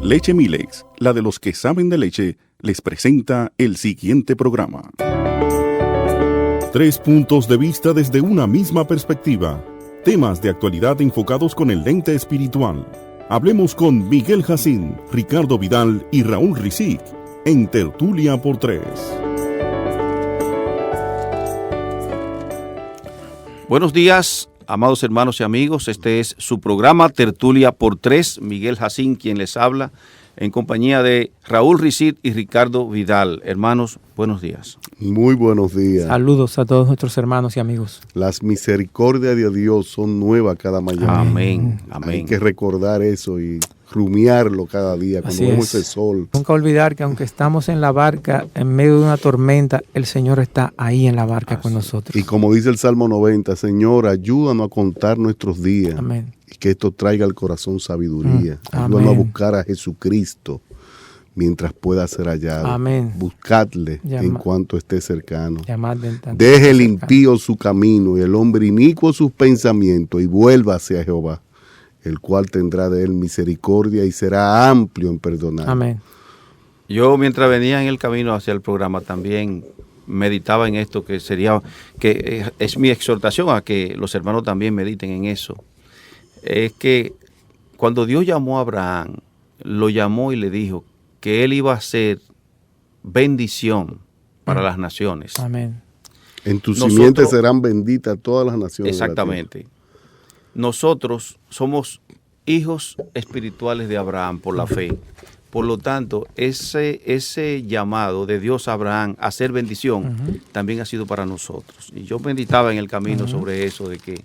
Leche Milex, la de los que saben de leche, les presenta el siguiente programa. 3 puntos de vista desde una misma perspectiva. Temas de actualidad enfocados con el lente espiritual. Hablemos con Miguel Jacín, Ricardo Vidal y Raúl Rizic en Tertulia por 3. Buenos días, amados hermanos y amigos. Este es su programa Tertulia por 3. Miguel Jacín quien les habla, en compañía de Raúl Rizic y Ricardo Vidal. Hermanos, buenos días. Muy buenos días. Saludos a todos nuestros hermanos y amigos. Las misericordias de Dios son nuevas cada mañana. Amén, amén. Hay que recordar eso y rumiarlo cada día cuando vemos ese sol. Nunca olvidar que aunque estamos en la barca, en medio de una tormenta, el Señor está ahí en la barca con nosotros. Y como dice el Salmo 90, Señor, ayúdanos a contar nuestros días. Amén. Y que esto traiga al corazón sabiduría. Ayúdanos a buscar a Jesucristo mientras pueda ser hallado. Amén. Buscadle en cuanto esté cercano. Deje el impío su camino y el hombre inicuo sus pensamientos y vuélvase a Jehová, el cual tendrá de él misericordia y será amplio en perdonar. Amén. Yo mientras venía en el camino hacia el programa también meditaba en esto, que es mi exhortación a que los hermanos también mediten en eso. Es que cuando Dios llamó a Abraham, lo llamó y le dijo que él iba a ser bendición para las naciones. Amén. En tu simiente serán benditas todas las naciones. Exactamente. Nosotros somos hijos espirituales de Abraham por la fe. Por lo tanto, ese llamado de Dios a Abraham a ser bendición también ha sido para nosotros. Y yo meditaba en el camino sobre eso, de que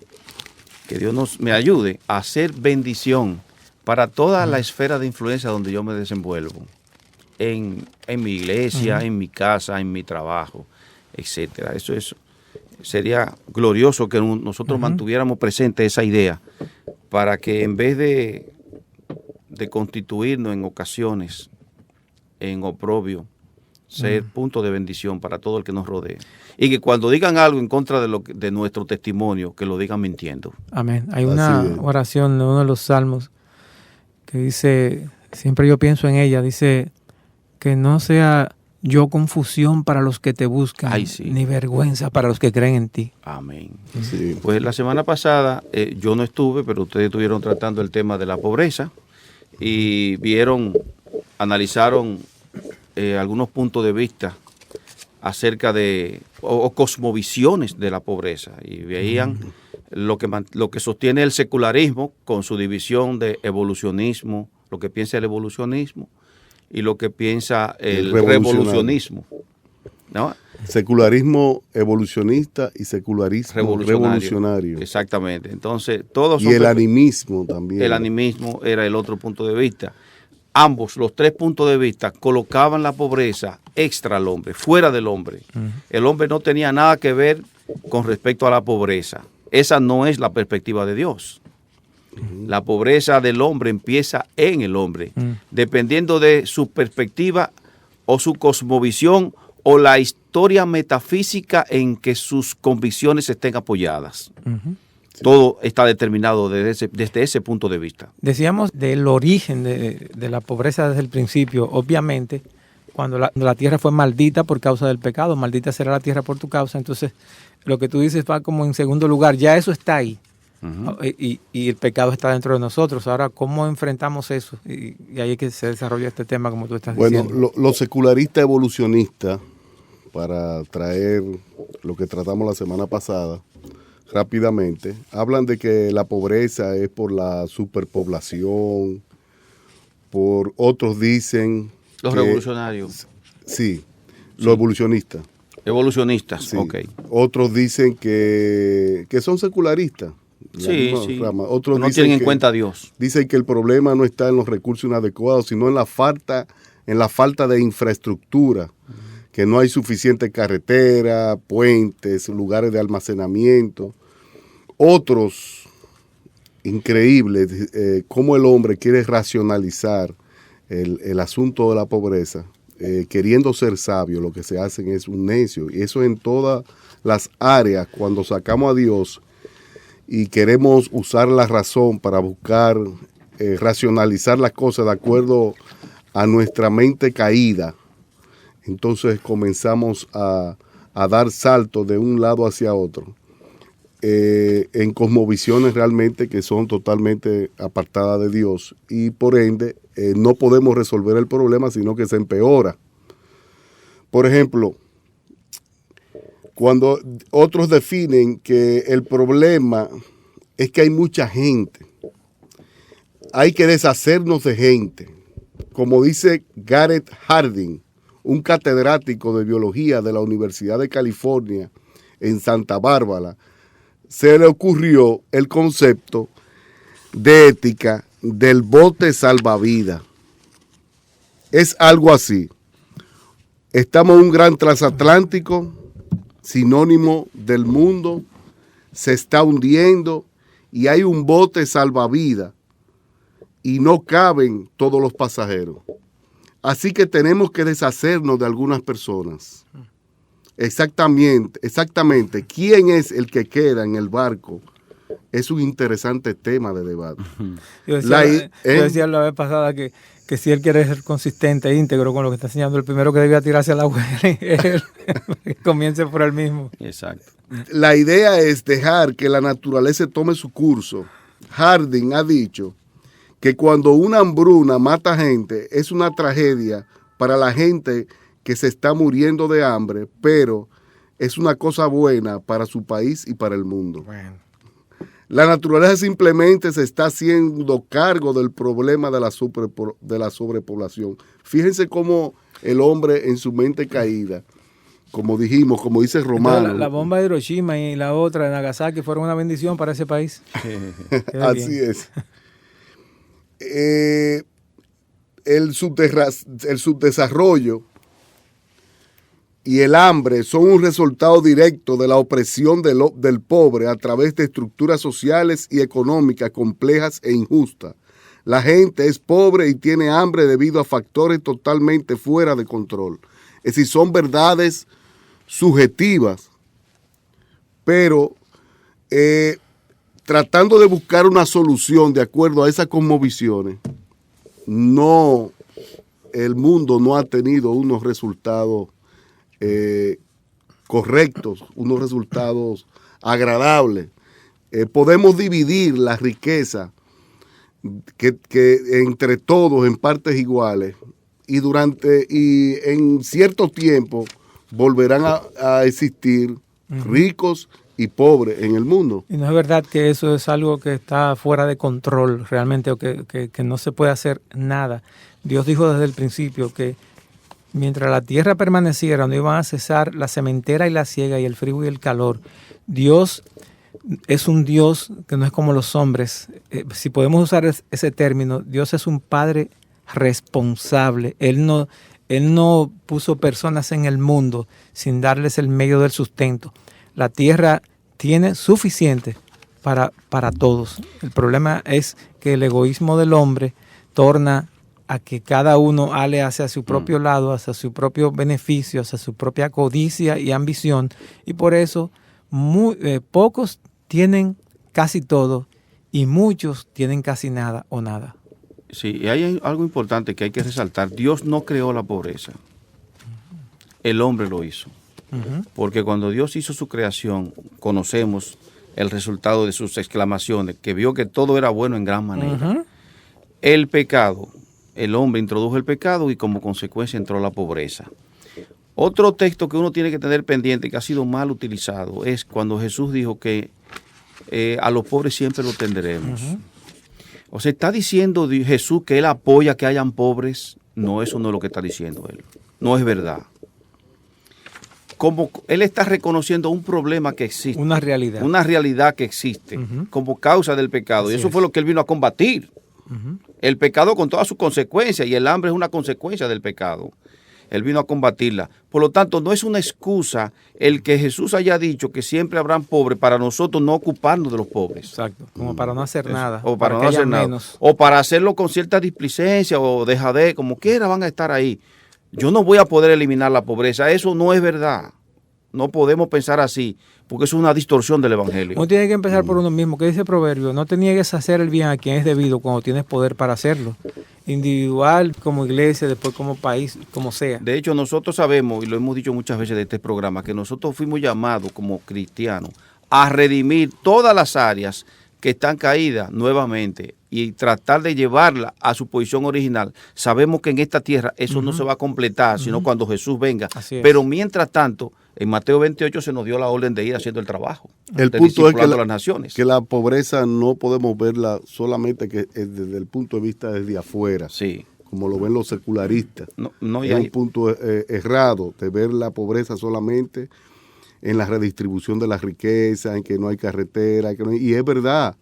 Dios me ayude a ser bendición para toda la esfera de influencia donde yo me desenvuelvo. En mi iglesia, en mi casa, en mi trabajo, etcétera. Eso sería glorioso que nosotros mantuviéramos presente esa idea, para que en vez de constituirnos en ocasiones en oprobio, ser punto de bendición para todo el que nos rodea. Y que cuando digan algo en contra de nuestro testimonio, que lo digan mintiendo. Amén. Hay una oración de uno de los salmos que dice, siempre yo pienso en ella, dice que no sea yo confusión para los que te buscan, ni vergüenza para los que creen en ti. Amén. Sí. Pues la semana pasada yo no estuve, pero ustedes estuvieron tratando el tema de la pobreza y analizaron algunos puntos de vista acerca de o cosmovisiones de la pobreza, y veían lo que sostiene el secularismo con su división de evolucionismo, lo que piensa el evolucionismo y lo que piensa el revolucionismo, ¿no? Secularismo evolucionista y secularismo revolucionario. Exactamente. Entonces, todos y el animismo también. El animismo era el otro punto de vista. Ambos, los 3 puntos de vista, colocaban la pobreza extra al hombre, fuera del hombre. El hombre no tenía nada que ver con respecto a la pobreza. Esa no es la perspectiva de Dios. La pobreza del hombre empieza en el hombre, dependiendo de su perspectiva o su cosmovisión o la historia metafísica en que sus convicciones estén apoyadas. Todo está determinado desde ese punto de vista. Decíamos del origen de la pobreza desde el principio. Obviamente, cuando la tierra fue maldita por causa del pecado, maldita será la tierra por tu causa. Entonces, lo que tú dices va como en segundo lugar. Ya eso está ahí. Y el pecado está dentro de nosotros. Ahora, ¿cómo enfrentamos eso? Y ahí es que se desarrolla este tema, como tú estás diciendo. Bueno, los secularistas evolucionistas, para traer lo que tratamos la semana pasada, rápidamente, hablan de que la pobreza es por la superpoblación, por otros dicen... Los revolucionarios. Sí, los evolucionistas. Evolucionistas, sí. Ok. Otros dicen que son secularistas. Sí. Otros no dicen tienen en cuenta a Dios. Dicen que el problema no está en los recursos inadecuados, sino en la falta de infraestructura, que no hay suficiente carretera, puentes, lugares de almacenamiento. Otros, increíbles, cómo el hombre quiere racionalizar el asunto de la pobreza, queriendo ser sabio, lo que se hacen es un necio. Y eso en todas las áreas, cuando sacamos a Dios y queremos usar la razón para buscar racionalizar las cosas de acuerdo a nuestra mente caída, entonces comenzamos a dar saltos de un lado hacia otro, en cosmovisiones realmente que son totalmente apartadas de Dios, y por ende no podemos resolver el problema, sino que se empeora. Por ejemplo, cuando otros definen que el problema es que hay mucha gente, hay que deshacernos de gente. Como dice Garrett Hardin, un catedrático de biología de la Universidad de California en Santa Bárbara, se le ocurrió el concepto de ética del bote salvavidas. Es algo así. Estamos en un gran transatlántico, sinónimo del mundo, se está hundiendo y hay un bote salvavidas y no caben todos los pasajeros. Así que tenemos que deshacernos de algunas personas. Exactamente. ¿Quién es el que queda en el barco? Es un interesante tema de debate. Yo decía la vez pasada que si él quiere ser consistente e íntegro con lo que está enseñando, el primero que debía tirarse al agua es él, que comience por él mismo. Exacto. La idea es dejar que la naturaleza tome su curso. Harding ha dicho que cuando una hambruna mata gente es una tragedia para la gente que se está muriendo de hambre, pero es una cosa buena para su país y para el mundo. Bueno. La naturaleza simplemente se está haciendo cargo del problema de la sobrepoblación. Fíjense cómo el hombre en su mente caída, como dijimos, como dice Romano. La bomba de Hiroshima y la otra de Nagasaki fueron una bendición para ese país. Así es. El subdesarrollo y el hambre son un resultado directo de la opresión del pobre a través de estructuras sociales y económicas complejas e injustas. La gente es pobre y tiene hambre debido a factores totalmente fuera de control. Es decir, son verdades subjetivas, pero tratando de buscar una solución de acuerdo a esas cosmovisiones, el mundo no ha tenido unos resultados correctos, unos resultados agradables. Podemos dividir la riqueza que entre todos en partes iguales y en cierto tiempo volverán a existir ricos y pobres en el mundo. Y no es verdad que eso es algo que está fuera de control realmente, o que no se puede hacer nada. Dios dijo desde el principio que mientras la tierra permaneciera, no iban a cesar la sementera y la siega y el frío y el calor. Dios es un Dios que no es como los hombres. Si podemos usar ese término, Dios es un Padre responsable. Él no puso personas en el mundo sin darles el medio del sustento. La tierra tiene suficiente para todos. El problema es que el egoísmo del hombre torna a que cada uno ale hacia su propio lado, hacia su propio beneficio, hacia su propia codicia y ambición, y por eso pocos tienen casi todo y muchos tienen casi nada o nada. Sí, y hay algo importante que hay que resaltar. Dios no creó la pobreza, el hombre lo hizo. Porque cuando Dios hizo su creación, conocemos el resultado de sus exclamaciones, que vio que todo era bueno en gran manera. El pecado, el hombre introdujo el pecado y como consecuencia entró la pobreza. Otro texto que uno tiene que tener pendiente, que ha sido mal utilizado, es cuando Jesús dijo que a los pobres siempre los tendremos. O sea, está diciendo Jesús que Él apoya que hayan pobres. No, eso no es lo que está diciendo Él. No es verdad. Como Él está reconociendo un problema que existe. Una realidad. Una realidad que existe como causa del pecado. Y eso fue lo que Él vino a combatir. El pecado con todas sus consecuencias, y el hambre es una consecuencia del pecado. Él vino a combatirla. Por lo tanto, no es una excusa el que Jesús haya dicho que siempre habrán pobres para nosotros no ocuparnos de los pobres. Exacto, como para no hacer nada. O para no hacer nada. O para hacerlo con cierta displicencia o como quiera van a estar ahí. Yo no voy a poder eliminar la pobreza. Eso no es verdad. no podemos pensar así, porque eso es una distorsión del Evangelio. Uno tiene que empezar por uno mismo. ¿Qué dice el proverbio? No te niegues a hacer el bien a quien es debido cuando tienes poder para hacerlo. Individual, como iglesia, después como país, como sea. De hecho, nosotros sabemos, y lo hemos dicho muchas veces de este programa, que nosotros fuimos llamados como cristianos a redimir todas las áreas que están caídas nuevamente y tratar de llevarla a su posición original. Sabemos que en esta tierra eso no se va a completar, sino cuando Jesús venga. Pero mientras tanto, en Mateo 28 se nos dio la orden de ir haciendo el trabajo. El punto es que las naciones. Que la pobreza no podemos verla solamente desde el punto de vista desde afuera. Sí. Como lo ven los secularistas. No, es un punto errado de ver la pobreza solamente en la redistribución de la riqueza, en que no hay carretera, y es verdad.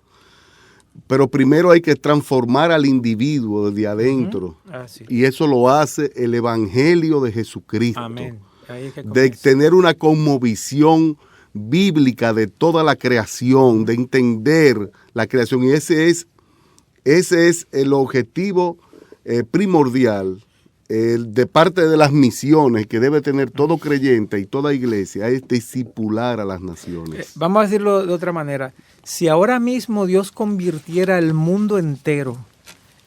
Pero primero hay que transformar al individuo desde adentro. Y eso lo hace el Evangelio de Jesucristo. Amén. Ahí es que de tener una cosmovisión bíblica de toda la creación, de entender la creación. Y ese es el objetivo primordial de parte de las misiones que debe tener todo creyente y toda iglesia, es discipular a las naciones. Vamos a decirlo de otra manera. Si ahora mismo Dios convirtiera el mundo entero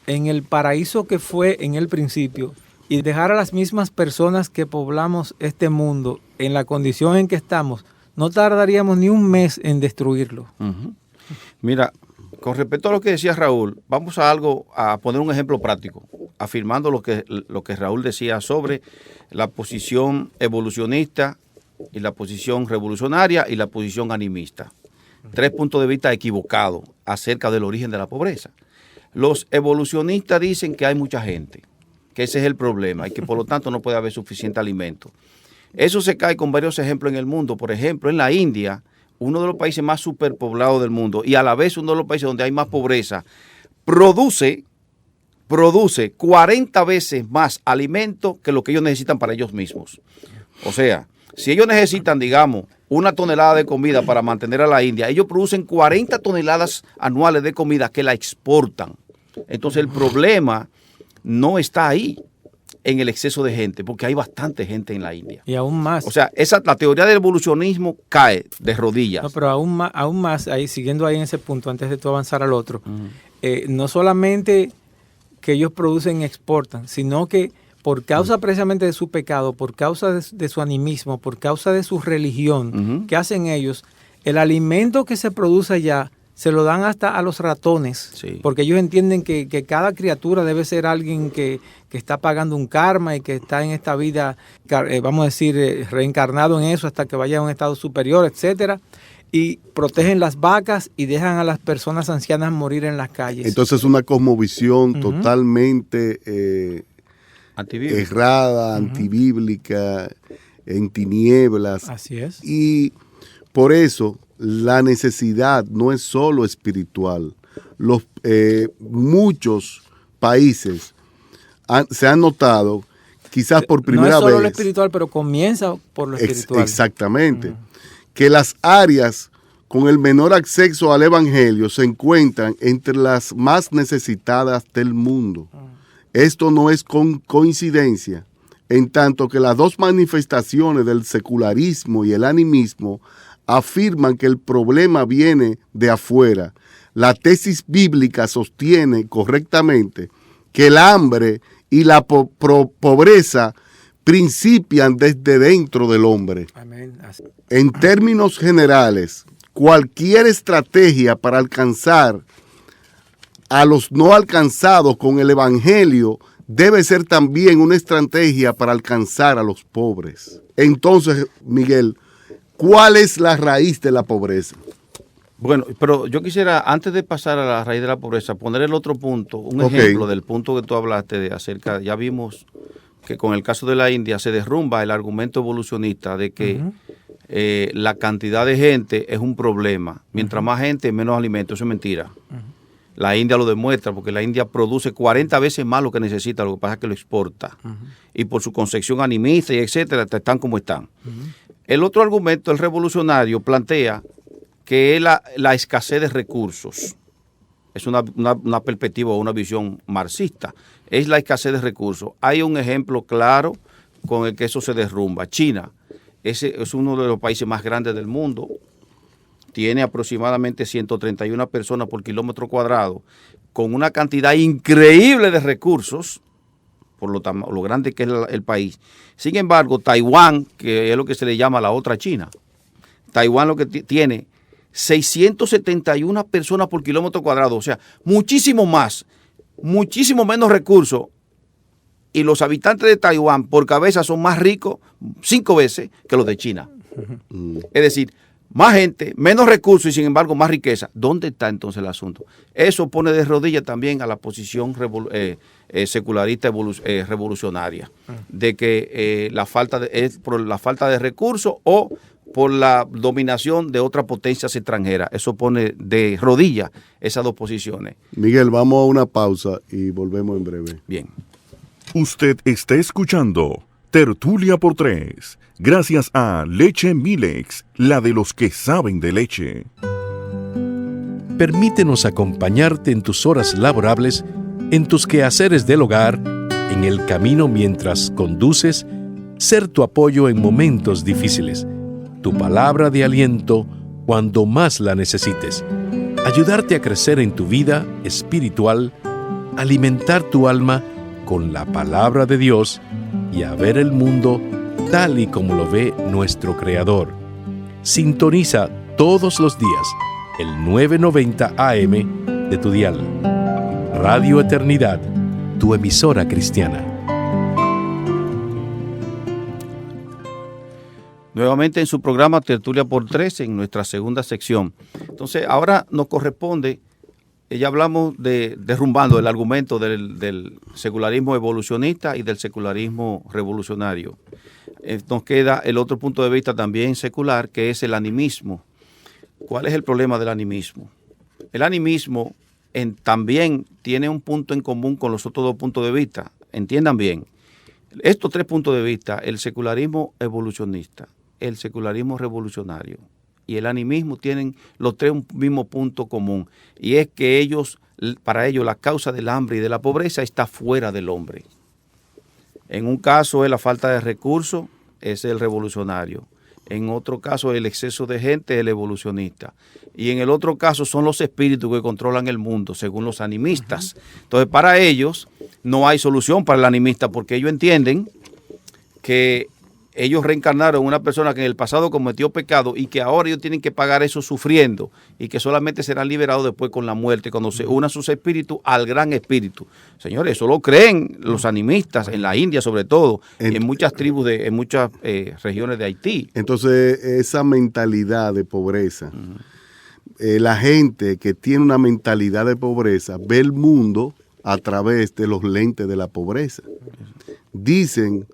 en el paraíso que fue en el principio y dejara a las mismas personas que poblamos este mundo en la condición en que estamos, no tardaríamos ni un mes en destruirlo. Mira, con respecto a lo que decía Raúl, vamos a poner un ejemplo práctico, afirmando lo que Raúl decía sobre la posición evolucionista y la posición revolucionaria y la posición animista. 3 puntos de vista equivocados acerca del origen de la pobreza. Los evolucionistas dicen que hay mucha gente, que ese es el problema y que por lo tanto no puede haber suficiente alimento. Eso se cae con varios ejemplos en el mundo. Por ejemplo, en la India, uno de los países más superpoblados del mundo y a la vez uno de los países donde hay más pobreza, produce 40 veces más alimento que lo que ellos necesitan para ellos mismos. O sea, si ellos necesitan, digamos, 1 tonelada de comida para mantener a la India, ellos producen 40 toneladas anuales de comida que la exportan. Entonces el problema no está ahí en el exceso de gente, porque hay bastante gente en la India. Y aún más. O sea, la teoría del evolucionismo cae de rodillas. No, pero aún más, ahí, siguiendo ahí en ese punto, antes de tú avanzar al otro, no solamente que ellos producen y exportan, sino que por causa precisamente de su pecado, por causa de su animismo, por causa de su religión, ¿qué hacen ellos? El alimento que se produce allá se lo dan hasta a los ratones, porque ellos entienden que cada criatura debe ser alguien que está pagando un karma y que está en esta vida, vamos a decir, reencarnado en eso hasta que vaya a un estado superior, etcétera, y protegen las vacas y dejan a las personas ancianas morir en las calles. Entonces una cosmovisión totalmente errada, antibíblica, en tinieblas. Así es. Y por eso la necesidad no es solo espiritual. Muchos países se han notado, quizás por primera vez. No es solo lo espiritual, pero comienza por lo espiritual. Exactamente. Que las áreas con el menor acceso al evangelio se encuentran entre las más necesitadas del mundo. Esto no es coincidencia, en tanto que las dos manifestaciones del secularismo y el animismo afirman que el problema viene de afuera. La tesis bíblica sostiene correctamente que el hambre y la pobreza principian desde dentro del hombre. Amén. En términos generales, cualquier estrategia para alcanzar a los no alcanzados con el evangelio debe ser también una estrategia para alcanzar a los pobres. Entonces, Miguel, ¿cuál es la raíz de la pobreza? Bueno, pero yo quisiera, antes de pasar a la raíz de la pobreza, poner el otro punto, un ejemplo del punto que tú hablaste de acerca, ya vimos que con el caso de la India se derrumba el argumento evolucionista de que la cantidad de gente es un problema. Mientras más gente, menos alimento. Eso es mentira. La India lo demuestra porque la India produce 40 veces más lo que necesita, lo que pasa es que lo exporta. Y por su concepción animista y etcétera, están como están. El otro argumento, el revolucionario, plantea que es la escasez de recursos. Es una perspectiva o una visión marxista. Es la escasez de recursos. Hay un ejemplo claro con el que eso se derrumba. China Ese es uno de los países más grandes del mundo. Tiene aproximadamente 131 personas por kilómetro cuadrado, con una cantidad increíble de recursos, por lo grande que es el país. Sin embargo, Taiwán, que es lo que se le llama la otra China, Taiwán lo que tiene 671 personas por kilómetro cuadrado, o sea, muchísimo menos recursos. Y los habitantes de Taiwán por cabeza son más ricos 5 veces que los de China. Es decir, más gente, menos recursos y sin embargo más riqueza. ¿Dónde está entonces el asunto? Eso pone de rodillas también a la posición secularista revolucionaria, de que es por la falta de recursos o por la dominación de otras potencias extranjeras. Eso pone de rodillas esas dos posiciones. Miguel, vamos a una pausa y volvemos en breve. Bien. Usted está escuchando Tertulia por Tres, gracias a Leche Milex, la de los que saben de leche. Permítenos acompañarte en tus horas laborables, en tus quehaceres del hogar, en el camino mientras conduces, ser tu apoyo en momentos difíciles, tu palabra de aliento cuando más la necesites, ayudarte a crecer en tu vida espiritual, alimentar tu alma con la palabra de Dios y a ver el mundo tal y como lo ve nuestro Creador. Sintoniza todos los días el 990 AM de tu dial. Radio Eternidad, tu emisora cristiana. Nuevamente en su programa Tertulia por Tres, en nuestra segunda sección. Entonces, ahora nos corresponde, ya hablamos derrumbando el argumento del secularismo evolucionista y del secularismo revolucionario. Nos queda el otro punto de vista también secular, que es el animismo. ¿Cuál es el problema del animismo? El animismo también tiene un punto en común con los otros dos puntos de vista. Entiendan bien, estos tres puntos de vista, el secularismo evolucionista, el secularismo revolucionario y el animismo, tienen los tres un mismo punto común, y es que para ellos la causa del hambre y de la pobreza está fuera del hombre. En un caso es la falta de recursos, es el revolucionario. En otro caso el exceso de gente es el evolucionista. Y en el otro caso son los espíritus que controlan el mundo, según los animistas. Entonces, para ellos no hay solución para el animista, porque ellos entienden que ellos reencarnaron una persona que en el pasado cometió pecado y que ahora ellos tienen que pagar eso sufriendo, y que solamente serán liberados después con la muerte, cuando se unan sus espíritus al gran espíritu. Señores, eso lo creen los animistas en la India sobre todo, y en muchas tribus, en muchas regiones de Haití. Entonces, esa mentalidad de pobreza, la gente que tiene una mentalidad de pobreza ve el mundo a través de los lentes de la pobreza. Dicen,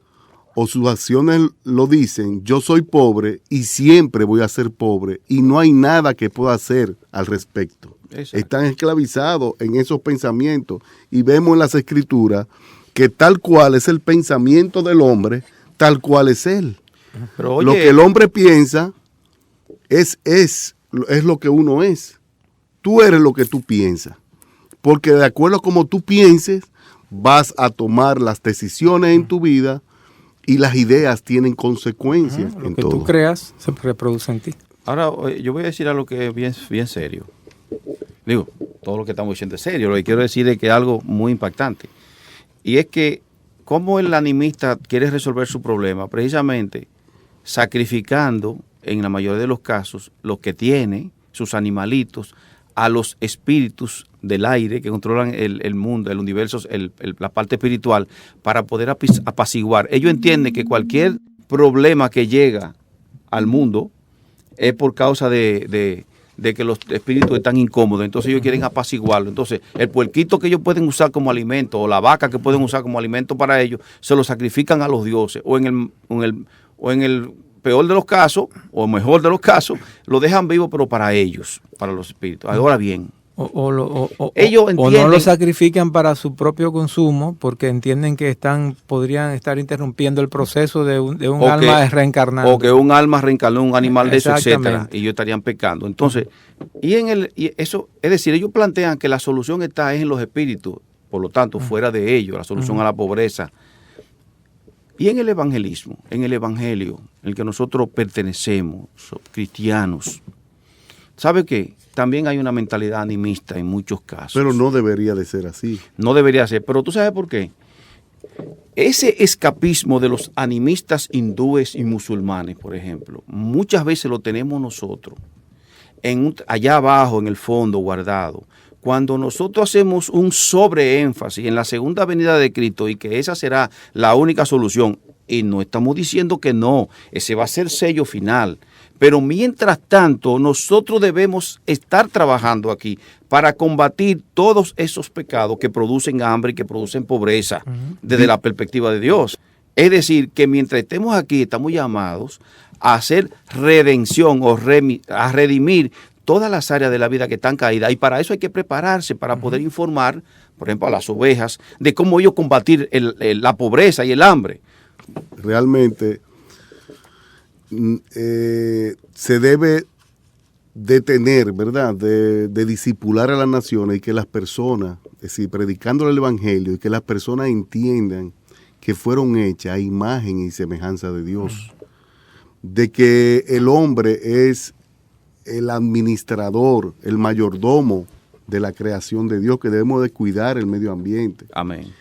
o sus acciones lo dicen: yo soy pobre y siempre voy a ser pobre y no hay nada que pueda hacer al respecto. Exacto. Están esclavizados en esos pensamientos, y vemos en las escrituras que tal cual es el pensamiento del hombre, tal cual es él. Pero, oye, lo que el hombre piensa es lo que uno es. Tú eres lo que tú piensas, porque de acuerdo a cómo tú pienses vas a tomar las decisiones en tu vida, y las ideas tienen consecuencias. Lo que todo tú creas se reproduce en ti. Ahora, yo voy a decir algo que es bien serio. Digo, todo lo que estamos diciendo es serio. Lo que quiero decir es que es algo muy impactante. Y es que, ¿cómo el animista quiere resolver su problema? Precisamente sacrificando, en la mayoría de los casos, lo que tiene, sus animalitos, a los espíritus del aire que controlan el mundo, el universo, la parte espiritual, para poder apaciguar. Ellos entienden que cualquier problema que llega al mundo es por causa de que los espíritus están incómodos. Entonces ellos quieren apaciguarlo. Entonces el puerquito que ellos pueden usar como alimento, o la vaca que pueden usar como alimento para ellos, se lo sacrifican a los dioses, o en el peor de los casos, o mejor de los casos, lo dejan vivo, pero para ellos, para los espíritus. Ahora bien, ellos entienden, o no lo sacrifican para su propio consumo, porque entienden que podrían estar interrumpiendo el proceso de un alma reencarnando. O que un alma reencarnó un animal de eso, etcétera, y ellos estarían pecando. Entonces, eso, es decir, ellos plantean que la solución está en los espíritus, por lo tanto, fuera de ellos, la solución a la pobreza. Y en el evangelismo, en el evangelio, en el que nosotros pertenecemos, cristianos, ¿sabe qué? También hay una mentalidad animista en muchos casos. Pero no debería de ser así. No debería ser, pero ¿tú sabes por qué? Ese escapismo de los animistas hindúes y musulmanes, por ejemplo, muchas veces lo tenemos nosotros, allá abajo, en el fondo, guardado. Cuando nosotros hacemos un sobreénfasis en la segunda venida de Cristo y que esa será la única solución, y no estamos diciendo que no, ese va a ser sello final, pero mientras tanto nosotros debemos estar trabajando aquí para combatir todos esos pecados que producen hambre y que producen pobreza desde la perspectiva de Dios. Es decir, que mientras estemos aquí estamos llamados a hacer redención o a redimir todas las áreas de la vida que están caídas, y para eso hay que prepararse para poder informar, por ejemplo, a las ovejas de cómo ellos combatir la pobreza y el hambre. Realmente se debe detener, ¿verdad?, de discipular a las naciones y que las personas, es decir, predicando el evangelio y que las personas entiendan que fueron hechas a imagen y semejanza de Dios, de que el hombre es el administrador, el mayordomo de la creación de Dios, que debemos de cuidar el medio ambiente. Amén.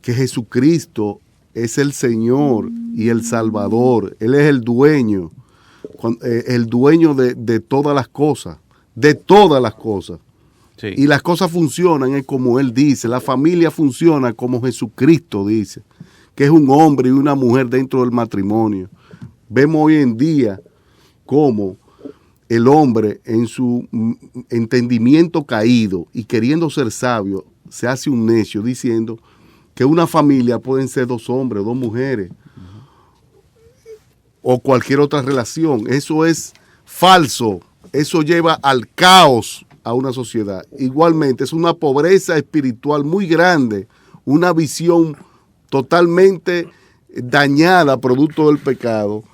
Que Jesucristo es el Señor y el Salvador. Él es el dueño de todas las cosas, de todas las cosas. Sí. Y las cosas funcionan es como Él dice, la familia funciona como Jesucristo dice, que es un hombre y una mujer dentro del matrimonio. Vemos hoy en día cómo el hombre en su entendimiento caído y queriendo ser sabio, se hace un necio diciendo que una familia pueden ser 2 hombres, 2 mujeres, o cualquier otra relación. Eso es falso. Eso lleva al caos a una sociedad. Igualmente, es una pobreza espiritual muy grande, una visión totalmente dañada producto del pecado.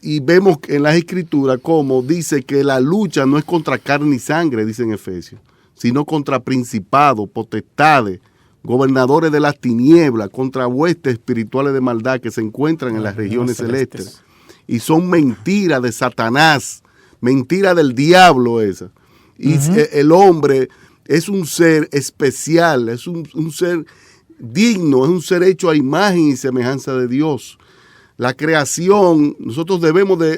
Y vemos en las escrituras cómo dice que la lucha no es contra carne y sangre, dice en Efesios, sino contra principados, potestades, gobernadores de las tinieblas, contra huestes espirituales de maldad que se encuentran en las regiones celestes. Y son mentiras de Satanás, mentiras del diablo esa. Y el hombre es un ser especial, es un ser digno, es un ser hecho a imagen y semejanza de Dios. La creación, nosotros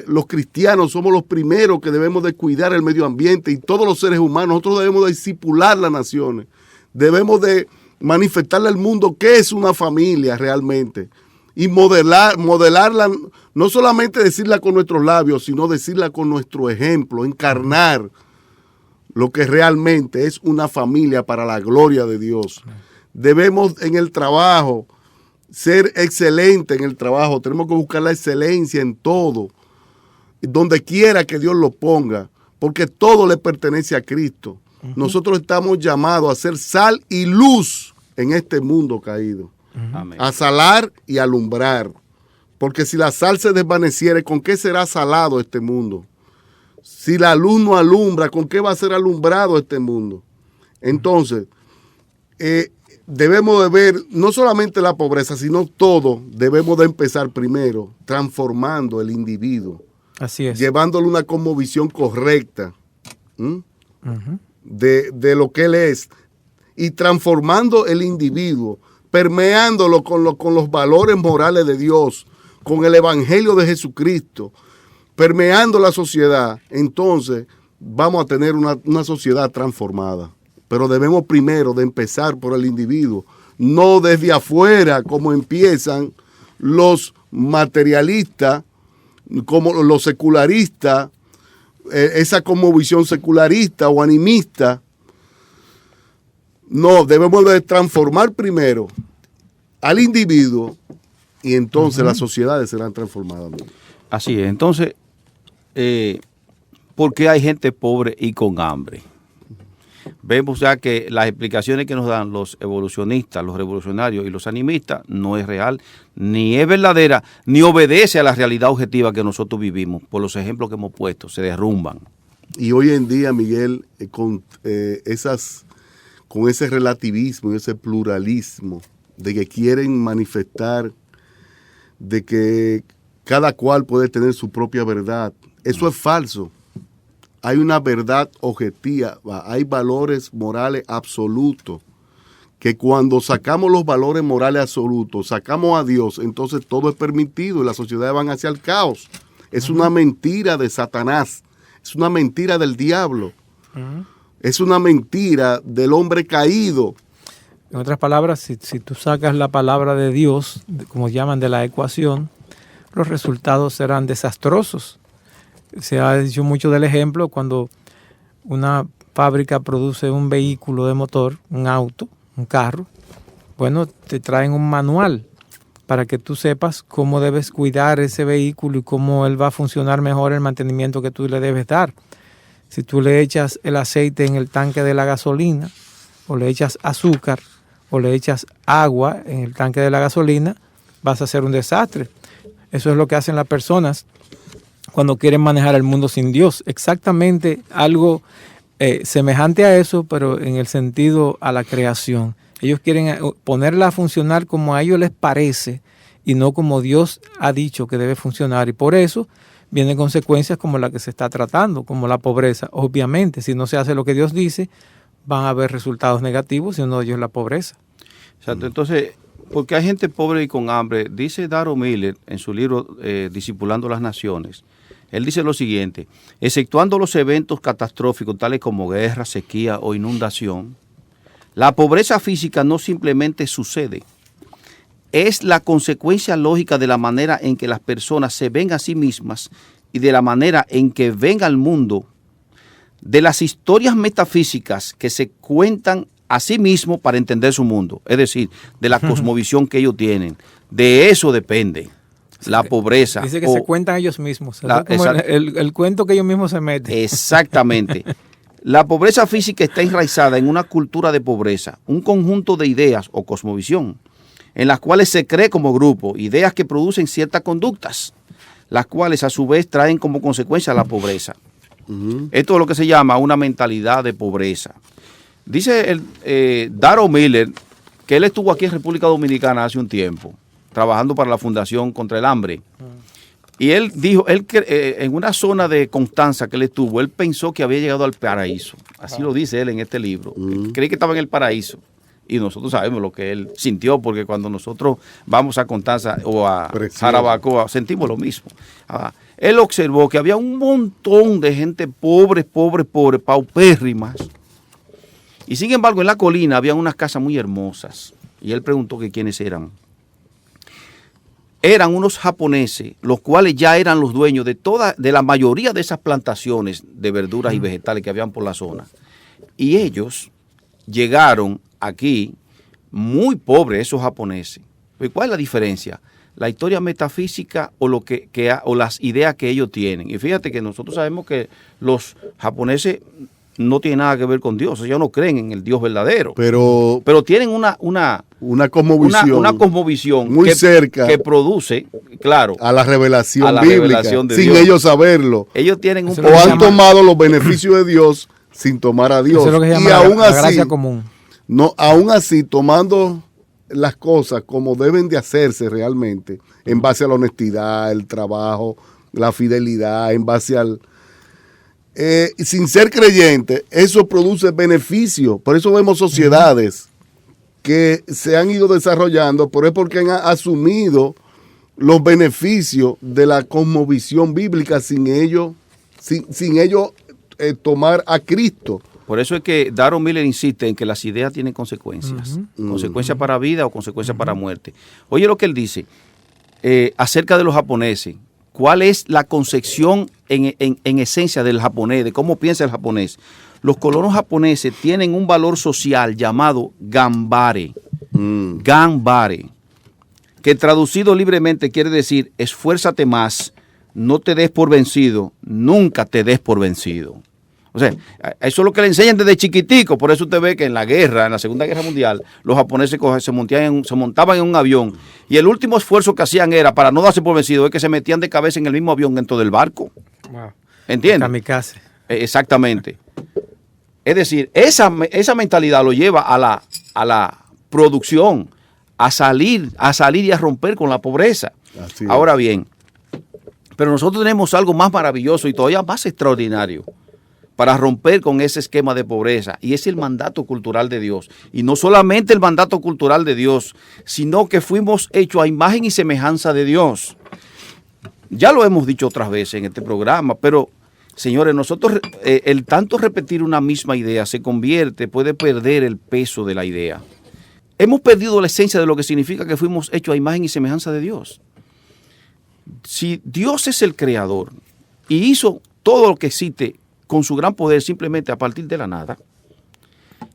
los cristianos somos los primeros que debemos de cuidar el medio ambiente y todos los seres humanos. Nosotros debemos de discipular las naciones. Debemos de manifestarle al mundo qué es una familia realmente. Y modelarla, no solamente decirla con nuestros labios, sino decirla con nuestro ejemplo, encarnar lo que realmente es una familia para la gloria de Dios. Debemos en el trabajo ser excelente en el trabajo, tenemos que buscar la excelencia en todo, donde quiera que Dios lo ponga, porque todo le pertenece a Cristo. Nosotros estamos llamados a ser sal y luz en este mundo caído, a salar y alumbrar, porque si la sal se desvaneciere, ¿con qué será salado este mundo? Si la luz no alumbra, ¿con qué va a ser alumbrado este mundo? Entonces, debemos de ver no solamente la pobreza, sino todo. Debemos de empezar primero transformando el individuo. Así es. Llevándole una cosmovisión correcta de lo que él es. Y transformando el individuo, permeándolo con los valores morales de Dios, con el evangelio de Jesucristo, permeando la sociedad. Entonces vamos a tener una sociedad transformada. Pero debemos primero de empezar por el individuo, no desde afuera como empiezan los materialistas, como los secularistas, esa cosmovisión secularista o animista. No, debemos de transformar primero al individuo y entonces las sociedades serán transformadas. Así es. Entonces, ¿por qué hay gente pobre y con hambre? Vemos ya que las explicaciones que nos dan los evolucionistas, los revolucionarios y los animistas no es real, ni es verdadera, ni obedece a la realidad objetiva que nosotros vivimos. Por los ejemplos que hemos puesto, se derrumban. Y hoy en día, Miguel, con ese relativismo y ese pluralismo de que quieren manifestar de que cada cual puede tener su propia verdad. Eso es falso. Hay una verdad objetiva, hay valores morales absolutos, que cuando sacamos los valores morales absolutos, sacamos a Dios, entonces todo es permitido y las sociedades van hacia el caos. Es una mentira de Satanás, es una mentira del diablo, es una mentira del hombre caído. En otras palabras, si tú sacas la palabra de Dios, como llaman, de la ecuación, los resultados serán desastrosos. Se ha dicho mucho del ejemplo cuando una fábrica produce un vehículo de motor, un auto, un carro. Bueno, te traen un manual para que tú sepas cómo debes cuidar ese vehículo y cómo él va a funcionar mejor, el mantenimiento que tú le debes dar. Si tú le echas el aceite en el tanque de la gasolina, o le echas azúcar, o le echas agua en el tanque de la gasolina, vas a hacer un desastre. Eso es lo que hacen las personas cuando quieren manejar el mundo sin Dios. Exactamente algo semejante a eso, pero en el sentido a la creación. Ellos quieren ponerla a funcionar como a ellos les parece y no como Dios ha dicho que debe funcionar. Y por eso vienen consecuencias como la que se está tratando, como la pobreza. Obviamente, si no se hace lo que Dios dice, van a haber resultados negativos, y uno de ellos es la pobreza. Exacto. Entonces, porque hay gente pobre y con hambre, dice Darrell Miller en su libro Discipulando las Naciones, él dice lo siguiente: exceptuando los eventos catastróficos tales como guerra, sequía o inundación, la pobreza física no simplemente sucede, es la consecuencia lógica de la manera en que las personas se ven a sí mismas y de la manera en que ven al mundo, de las historias metafísicas que se cuentan a sí mismos para entender su mundo, es decir, de la cosmovisión que ellos tienen. De eso depende la pobreza. Dice que se cuentan ellos mismos. Como el cuento que ellos mismos se meten. Exactamente. La pobreza física está enraizada en una cultura de pobreza, un conjunto de ideas o cosmovisión, en las cuales se cree como grupo, ideas que producen ciertas conductas, las cuales a su vez traen como consecuencia la pobreza. Esto es lo que se llama una mentalidad de pobreza. Dice Darrell Miller que él estuvo aquí en República Dominicana hace un tiempo, trabajando para la Fundación contra el Hambre. Y él dijo, en una zona de Constanza que él estuvo, él pensó que había llegado al paraíso. Así lo dice él en este libro. Cree que estaba en el paraíso. Y nosotros sabemos lo que él sintió, porque cuando nosotros vamos a Constanza o a Jarabacoa, sentimos lo mismo. Él observó que había un montón de gente pobre, paupérrimas. Y sin embargo, en la colina había unas casas muy hermosas. Y él preguntó que quiénes eran. Eran unos japoneses, los cuales ya eran los dueños de la mayoría de esas plantaciones de verduras y vegetales que habían por la zona. Y ellos llegaron aquí muy pobres, esos japoneses. ¿Cuál es la diferencia? La historia metafísica o o las ideas que ellos tienen. Y fíjate que nosotros sabemos que los japoneses no tienen nada que ver con Dios, ellos no creen en el Dios verdadero. Pero tienen una cosmovisión muy cerca que produce, claro, a la revelación bíblica, de sin Dios. Ellos saberlo. Ellos tienen o han tomado los beneficios de Dios sin tomar a Dios. Eso es lo que se llama la gracia común. No, aún así, tomando las cosas como deben de hacerse realmente, en base a la honestidad, el trabajo, la fidelidad, en base al... sin ser creyente, eso produce beneficio. Por eso vemos sociedades que se han ido desarrollando, pero es porque han asumido los beneficios de la cosmovisión bíblica sin ellos tomar a Cristo. Por eso es que Darrell Miller insiste en que las ideas tienen consecuencias. Consecuencias para vida o consecuencias para muerte. Oye lo que él dice acerca de los japoneses. ¿Cuál es la concepción en esencia del japonés, de cómo piensa el japonés? Los colonos japoneses tienen un valor social llamado ganbare. Ganbare. Que traducido libremente quiere decir esfuérzate más, no te des por vencido, nunca te des por vencido. O sea, eso es lo que le enseñan desde chiquitico. Por eso usted ve que en la guerra, en la Segunda Guerra Mundial, los japoneses se montaban en un avión y el último esfuerzo que hacían era, para no darse por vencido, es que se metían de cabeza en el mismo avión dentro del barco. Wow. ¿Entiendes? Kamikaze. Exactamente. Es decir, esa mentalidad lo lleva a la producción, a salir y a romper con la pobreza. Así es. Ahora bien, pero nosotros tenemos algo más maravilloso y todavía más extraordinario para romper con ese esquema de pobreza, y es el mandato cultural de Dios. Y no solamente el mandato cultural de Dios, sino que fuimos hechos a imagen y semejanza de Dios. Ya lo hemos dicho otras veces en este programa, pero señores, nosotros el tanto repetir una misma idea puede perder el peso de la idea. Hemos perdido la esencia de lo que significa que fuimos hechos a imagen y semejanza de Dios. Si Dios es el creador y hizo todo lo que existe con su gran poder simplemente a partir de la nada,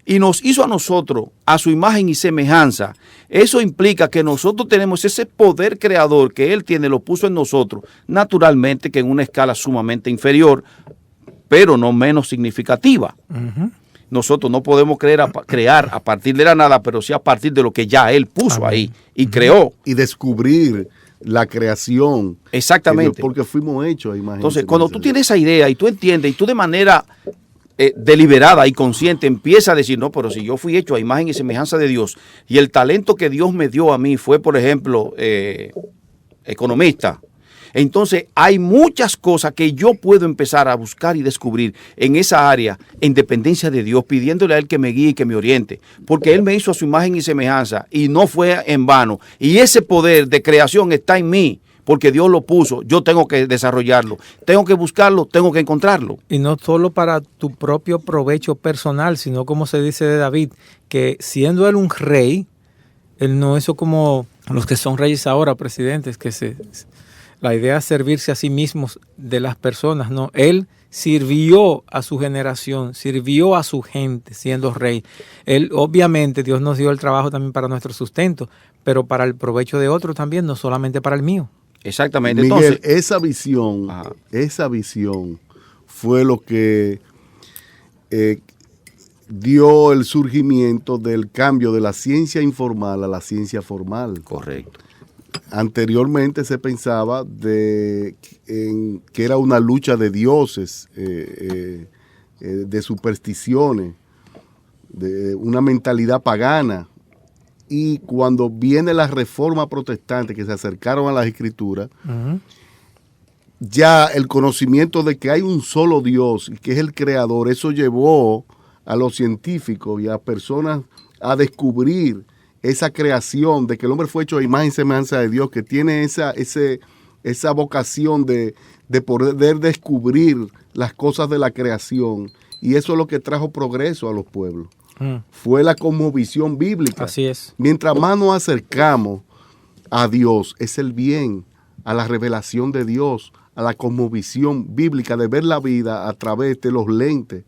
y nos hizo a nosotros a su imagen y semejanza, eso implica que nosotros tenemos ese poder creador que Él tiene, lo puso en nosotros, naturalmente que en una escala sumamente inferior, pero no menos significativa. Uh-huh. Nosotros no podemos crear a partir de la nada, pero sí a partir de lo que ya Él puso ahí y creó. Y descubrir la creación. Exactamente. Porque fuimos hechos a imagen. Entonces, cuando tú tienes esa idea y tú entiendes, y tú de manera deliberada y consciente empiezas a decir, no, pero si yo fui hecho a imagen y semejanza de Dios, y el talento que Dios me dio a mí fue, por ejemplo, economista, entonces hay muchas cosas que yo puedo empezar a buscar y descubrir en esa área en dependencia de Dios, pidiéndole a Él que me guíe y que me oriente, porque Él me hizo a su imagen y semejanza y no fue en vano, y ese poder de creación está en mí, porque Dios lo puso, yo tengo que desarrollarlo, tengo que buscarlo, tengo que encontrarlo. Y no solo para tu propio provecho personal, sino como se dice de David, que siendo él un rey, él no hizo como los que son reyes ahora, presidentes, la idea es servirse a sí mismos de las personas, no, él sirvió a su generación, sirvió a su gente siendo rey. Él, obviamente, Dios nos dio el trabajo también para nuestro sustento, pero para el provecho de otros también, no solamente para el mío. Exactamente. Miguel, entonces, esa visión fue lo que dio el surgimiento del cambio de la ciencia informal a la ciencia formal. Correcto. Anteriormente se pensaba que era una lucha de dioses, de supersticiones, de una mentalidad pagana. Y cuando viene la reforma protestante, que se acercaron a las escrituras, uh-huh, ya el conocimiento de que hay un solo Dios y que es el creador, eso llevó a los científicos y a personas a descubrir esa creación de que el hombre fue hecho a imagen y semejanza de Dios, que tiene esa vocación de poder descubrir las cosas de la creación, y eso es lo que trajo progreso a los pueblos. Fue la cosmovisión bíblica. Así es. Mientras más nos acercamos a Dios, es el bien, a la revelación de Dios, a la cosmovisión bíblica de ver la vida a través de los lentes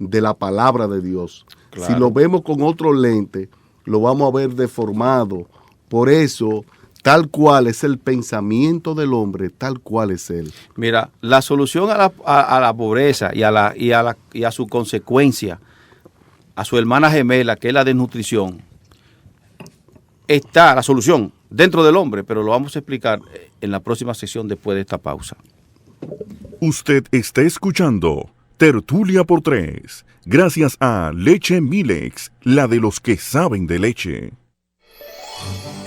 de la palabra de Dios. Claro. Si lo vemos con otros lentes, lo vamos a ver deformado. Por eso, tal cual es el pensamiento del hombre, tal cual es él. Mira, la solución a la pobreza y a su consecuencia, a su hermana gemela, que es la desnutrición, está la solución dentro del hombre, pero lo vamos a explicar en la próxima sesión después de esta pausa. Usted está escuchando Tertulia por Tres, gracias a Leche Milex, la de los que saben de leche.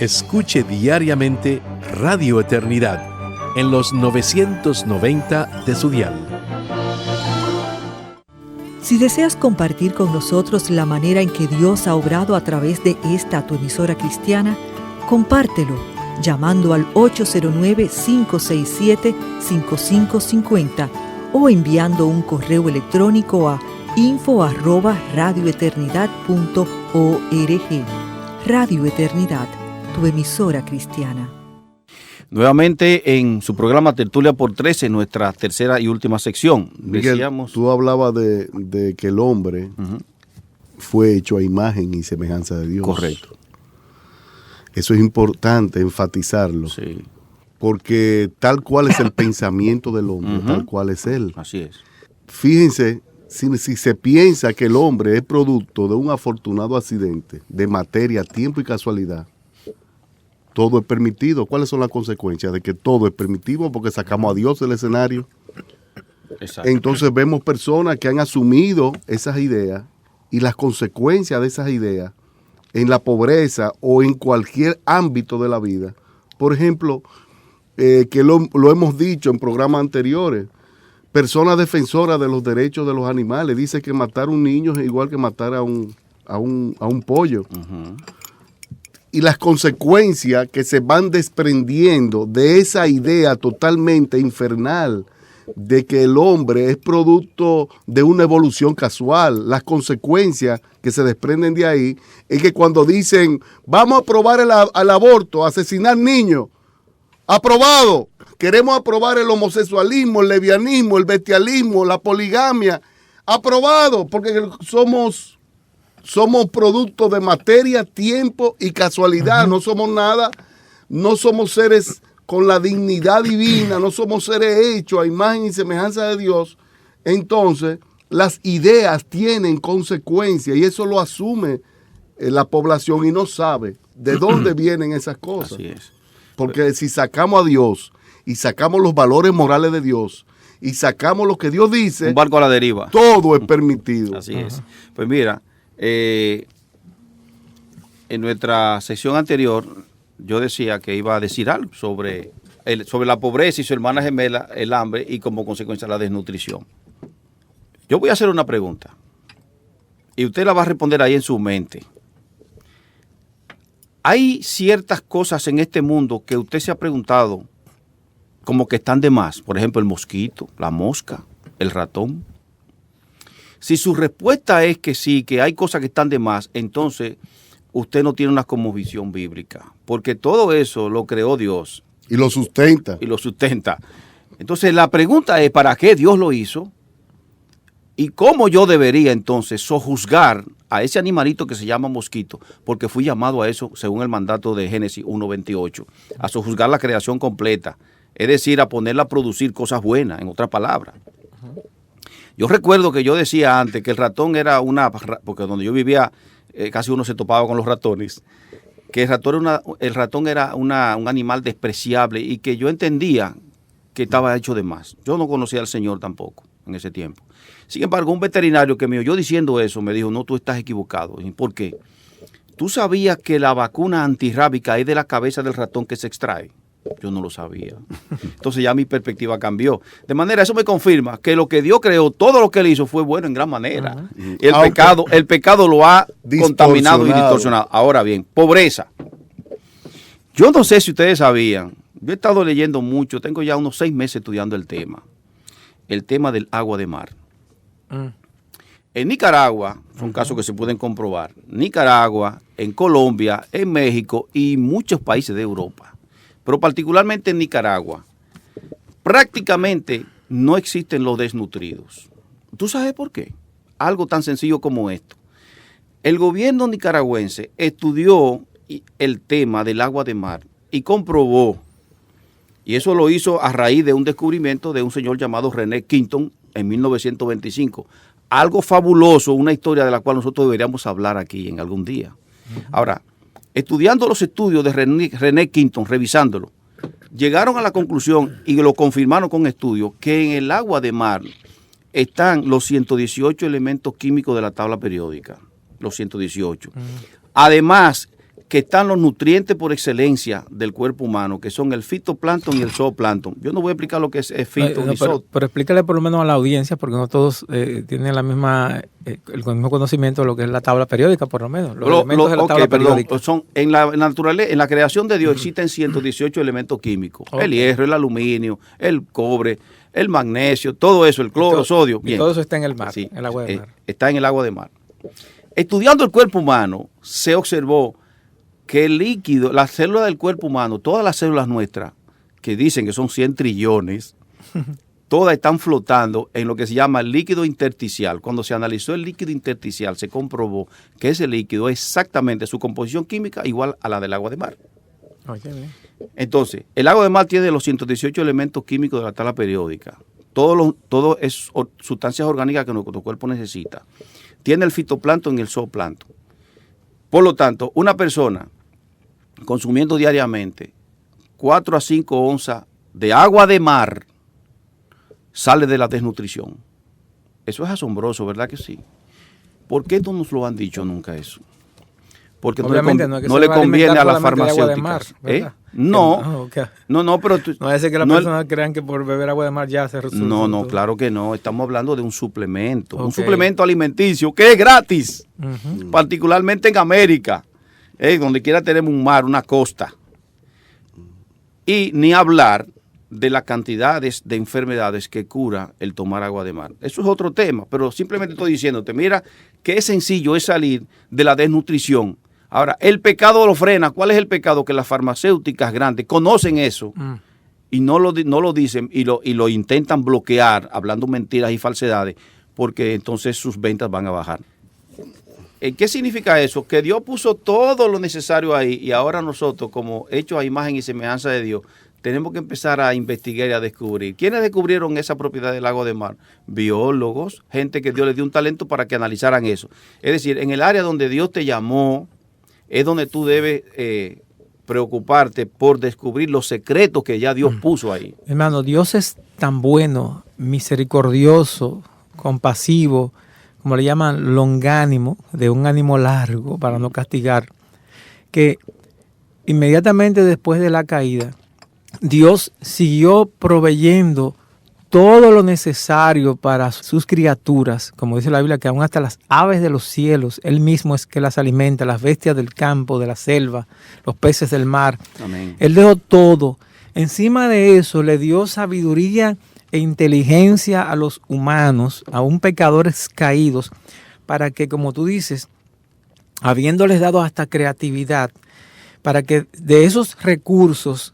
Escuche diariamente Radio Eternidad en los 990 de su dial. Si deseas compartir con nosotros la manera en que Dios ha obrado a través de esta tu emisora cristiana, compártelo llamando al 809-567-5550 o enviando un correo electrónico a info@radioeternidad.org. Radio Eternidad, tu emisora cristiana. Nuevamente en su programa Tertulia por 13, nuestra tercera y última sección. Miguel, tú hablabas de que el hombre uh-huh, fue hecho a imagen y semejanza de Dios. Correcto. Eso es importante enfatizarlo. Sí. Porque tal cual es el pensamiento del hombre, uh-huh, tal cual es él. Así es. Fíjense, si se piensa que el hombre es producto de un afortunado accidente de materia, tiempo y casualidad, todo es permitido. ¿Cuáles son las consecuencias de que todo es permitido? Porque sacamos a Dios del escenario. Exacto. Entonces vemos personas que han asumido esas ideas y las consecuencias de esas ideas en la pobreza o en cualquier ámbito de la vida. Por ejemplo, que lo hemos dicho en programas anteriores, personas defensoras de los derechos de los animales, dice que matar a un niño es igual que matar a un pollo. Uh-huh. Y las consecuencias que se van desprendiendo de esa idea totalmente infernal de que el hombre es producto de una evolución casual, las consecuencias que se desprenden de ahí es que cuando dicen vamos a aprobar el aborto, asesinar niños, aprobado, queremos aprobar el homosexualismo, el lesbianismo, el bestialismo, la poligamia, aprobado, porque somos producto de materia, tiempo y casualidad. Uh-huh. No somos nada, no somos seres con la dignidad divina, no somos seres hechos a imagen y semejanza de Dios. Entonces, las ideas tienen consecuencias y eso lo asume la población y no sabe de dónde vienen esas cosas. Así es. Porque si sacamos a Dios y sacamos los valores morales de Dios y sacamos lo que Dios dice, un barco a la deriva, todo es permitido. Así es. Pues mira, en nuestra sesión anterior yo decía que iba a decir algo sobre la pobreza y su hermana gemela, el hambre y como consecuencia la desnutrición. Yo voy a hacer una pregunta y usted la va a responder ahí en su mente. Hay ciertas cosas en este mundo que usted se ha preguntado como que están de más. Por ejemplo, el mosquito, la mosca, el ratón. Si su respuesta es que sí, que hay cosas que están de más, entonces usted no tiene una cosmovisión bíblica, porque todo eso lo creó Dios. Y lo sustenta. Entonces la pregunta es, ¿para qué Dios lo hizo? ¿Y cómo yo debería entonces sojuzgar a ese animalito que se llama mosquito? Porque fui llamado a eso según el mandato de Génesis 1:28, a sojuzgar la creación completa, es decir, a ponerla a producir cosas buenas, en otras palabras. Yo recuerdo que yo decía antes que el ratón era porque donde yo vivía casi uno se topaba con los ratones, que el ratón era un animal despreciable y que yo entendía que estaba hecho de más. Yo no conocía al Señor tampoco en ese tiempo. Sin embargo, un veterinario que me oyó diciendo eso me dijo, no, tú estás equivocado. ¿Por qué? ¿Tú sabías que la vacuna antirrábica es de la cabeza del ratón que se extrae? Yo no lo sabía. Entonces ya mi perspectiva cambió. De manera, eso me confirma que lo que Dios creó, todo lo que Él hizo fue bueno en gran manera. Uh-huh. El pecado lo ha contaminado y distorsionado. Ahora bien, pobreza. Yo no sé si ustedes sabían, yo he estado leyendo mucho, tengo ya unos 6 meses estudiando el tema del agua de mar. En Nicaragua, son casos que se pueden comprobar, Nicaragua, en Colombia, en México y muchos países de Europa, pero particularmente en Nicaragua, prácticamente no existen los desnutridos. ¿Tú sabes por qué? Algo tan sencillo como esto. El gobierno nicaragüense estudió el tema del agua de mar y comprobó, y eso lo hizo a raíz de un descubrimiento de un señor llamado René Quinton en 1925. Algo fabuloso, una historia de la cual nosotros deberíamos hablar aquí en algún día. Ahora, estudiando los estudios de René Quinton, revisándolo, llegaron a la conclusión y lo confirmaron con estudios que en el agua de mar están los 118 elementos químicos de la tabla periódica, los 118. Además, que están los nutrientes por excelencia del cuerpo humano, que son el fitoplancton y el zooplancton. Yo no voy a explicar lo que es fito ni zoo. Pero explícale por lo menos a la audiencia, porque no todos tienen el mismo conocimiento de lo que es la tabla periódica, por lo menos. Los elementos de la tabla periódica. Son, en la naturaleza, en la creación de Dios existen 118 elementos químicos. Okay. El hierro, el aluminio, el cobre, el magnesio, todo eso, el cloro, sodio. Bien. Y todo eso está en el mar, sí, en el agua de mar. Está en el agua de mar. Estudiando el cuerpo humano, se observó que el líquido, las células del cuerpo humano, todas las células nuestras, que dicen que son 100 trillones, todas están flotando en lo que se llama el líquido intersticial. Cuando se analizó el líquido intersticial, se comprobó que ese líquido es exactamente su composición química igual a la del agua de mar. Entonces, el agua de mar tiene los 118 elementos químicos de la tabla periódica. Todo es sustancias orgánicas que nuestro cuerpo necesita. Tiene el fitoplancton y el zooplancton. Por lo tanto, una persona consumiendo diariamente 4 a 5 onzas de agua de mar sale de la desnutrición. Eso es asombroso, ¿verdad que sí? ¿Por qué no nos lo han dicho nunca eso? porque Obviamente, no le conviene a las farmacéuticas. No, pero no es que las personas crean que por beber agua de mar ya se resuelve. No, claro que no. Estamos hablando de un suplemento, un suplemento alimenticio que es gratis, particularmente en América, donde quiera tenemos un mar, una costa. Y ni hablar de las cantidades de enfermedades que cura el tomar agua de mar. Eso es otro tema, pero simplemente estoy diciéndote, mira, qué sencillo es salir de la desnutrición. Ahora, el pecado lo frena. ¿Cuál es el pecado? Que las farmacéuticas grandes conocen eso y no lo dicen y lo intentan bloquear, hablando mentiras y falsedades, porque entonces sus ventas van a bajar. ¿Qué significa eso? Que Dios puso todo lo necesario ahí y ahora nosotros, como hechos a imagen y semejanza de Dios, tenemos que empezar a investigar y a descubrir. ¿Quiénes descubrieron esa propiedad del lago de mar? Biólogos, gente que Dios les dio un talento para que analizaran eso. Es decir, en el área donde Dios te llamó, es donde tú debes preocuparte por descubrir los secretos que ya Dios puso ahí. Hermano, Dios es tan bueno, misericordioso, compasivo, como le llaman, longánimo, de un ánimo largo para no castigar, que inmediatamente después de la caída, Dios siguió proveyendo todo lo necesario para sus criaturas, como dice la Biblia, que aún hasta las aves de los cielos, Él mismo es que las alimenta, las bestias del campo, de la selva, los peces del mar. Amén. Él dejó todo. Encima de eso le dio sabiduría e inteligencia a los humanos, aún pecadores caídos, para que, como tú dices, habiéndoles dado hasta creatividad, para que de esos recursos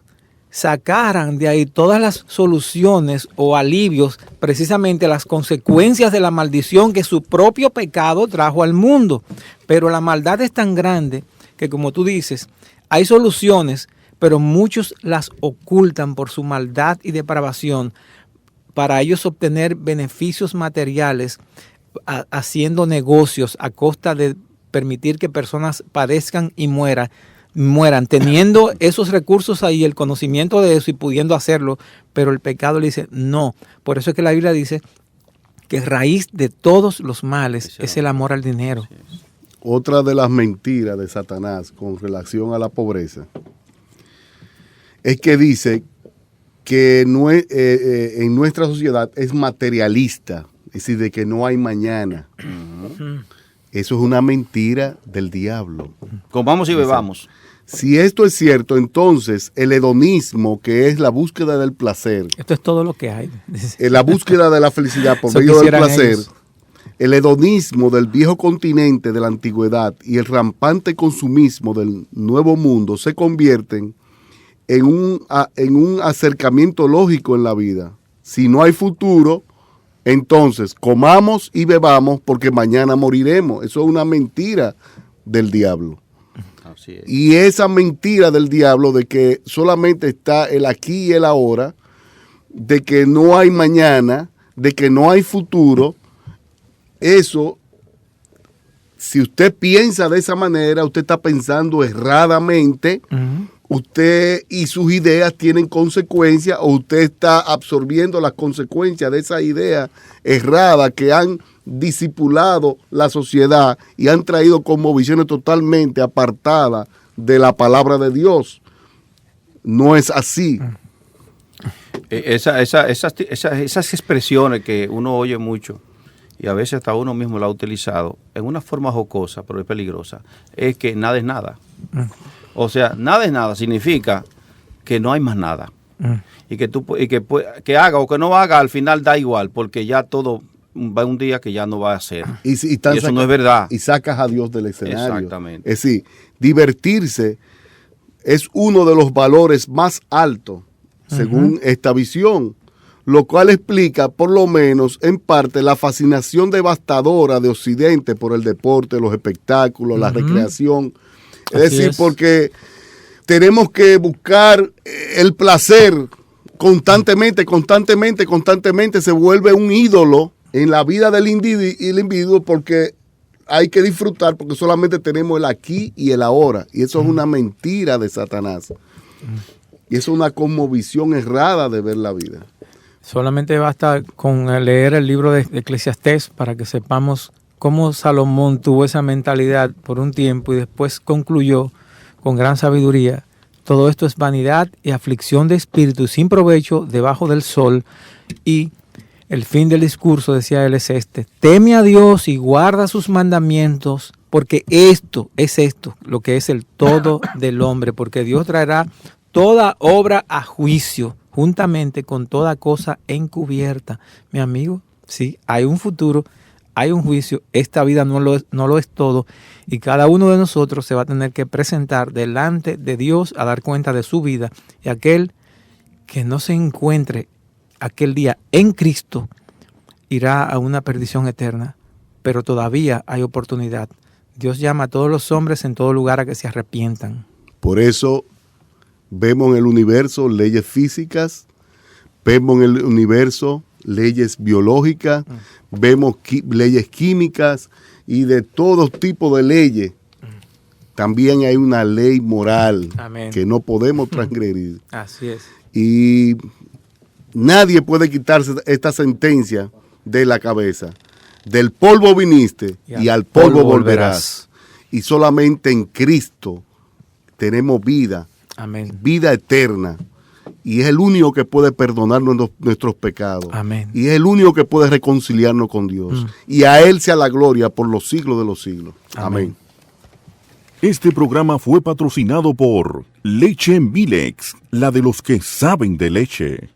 sacaran de ahí todas las soluciones o alivios, precisamente las consecuencias de la maldición que su propio pecado trajo al mundo. Pero la maldad es tan grande que, como tú dices, hay soluciones, pero muchos las ocultan por su maldad y depravación para ellos obtener beneficios materiales, haciendo negocios a costa de permitir que personas padezcan y mueran, teniendo esos recursos ahí, el conocimiento de eso y pudiendo hacerlo, pero el pecado le dice no. Por eso es que la Biblia dice que raíz de todos los males es el amor al dinero. Otra de las mentiras de Satanás con relación a la pobreza es que dice que en nuestra sociedad es materialista, es decir, de que no hay mañana. Eso es una mentira del diablo. Comamos y bebamos. Si esto es cierto, entonces el hedonismo, que es la búsqueda del placer, esto es todo lo que hay. La búsqueda de la felicidad por medio del placer, ellos. El hedonismo del viejo continente de la antigüedad y el rampante consumismo del nuevo mundo se convierten en un acercamiento lógico en la vida. Si no hay futuro, entonces comamos y bebamos porque mañana moriremos. Eso es una mentira del diablo. Así es. Y esa mentira del diablo de que solamente está el aquí y el ahora, de que no hay mañana, de que no hay futuro, eso, si usted piensa de esa manera, usted está pensando erradamente. Usted y sus ideas tienen consecuencias, o usted está absorbiendo las consecuencias de esas ideas erradas que han disipulado la sociedad y han traído cosmovisiones totalmente apartadas de la palabra de Dios. No es así. Esas expresiones que uno oye mucho, y a veces hasta uno mismo la ha utilizado, en una forma jocosa, pero es peligrosa, es que nada es nada. O sea, nada es nada significa que no hay más nada. Y que haga o que no haga, al final da igual, porque ya todo va un día que ya no va a ser. Y eso no es verdad. Y sacas a Dios del escenario. Exactamente. Es decir, divertirse es uno de los valores más altos, según esta visión, lo cual explica, por lo menos en parte, la fascinación devastadora de Occidente por el deporte, los espectáculos, la recreación. Es decir, porque tenemos que buscar el placer constantemente, se vuelve un ídolo en la vida del individuo porque hay que disfrutar, porque solamente tenemos el aquí y el ahora. Y eso es una mentira de Satanás. Y eso es una cosmovisión errada de ver la vida. Solamente basta con leer el libro de Eclesiastés para que sepamos cómo Salomón tuvo esa mentalidad por un tiempo y después concluyó con gran sabiduría: todo esto es vanidad y aflicción de espíritu sin provecho debajo del sol. Y el fin del discurso, decía él, es este: teme a Dios y guarda sus mandamientos, porque esto es lo que es el todo del hombre, porque Dios traerá toda obra a juicio, juntamente con toda cosa encubierta. Mi amigo, sí, hay un futuro, hay un juicio, esta vida no lo es todo, y cada uno de nosotros se va a tener que presentar delante de Dios a dar cuenta de su vida, y aquel que no se encuentre aquel día en Cristo irá a una perdición eterna, pero todavía hay oportunidad. Dios llama a todos los hombres en todo lugar a que se arrepientan. Por eso vemos en el universo leyes físicas, vemos en el universo leyes biológicas, vemos leyes químicas y de todo tipo de leyes. También hay una ley moral. Amén. Que no podemos transgredir. Así es. Y nadie puede quitarse esta sentencia de la cabeza. Del polvo viniste y al polvo volverás. Y solamente en Cristo tenemos vida. Amén. Vida eterna. Y es el único que puede perdonarnos nuestros pecados. Amén. Y es el único que puede reconciliarnos con Dios. Y a Él sea la gloria por los siglos de los siglos. Amén. Este programa fue patrocinado por Leche Milex, la de los que saben de leche.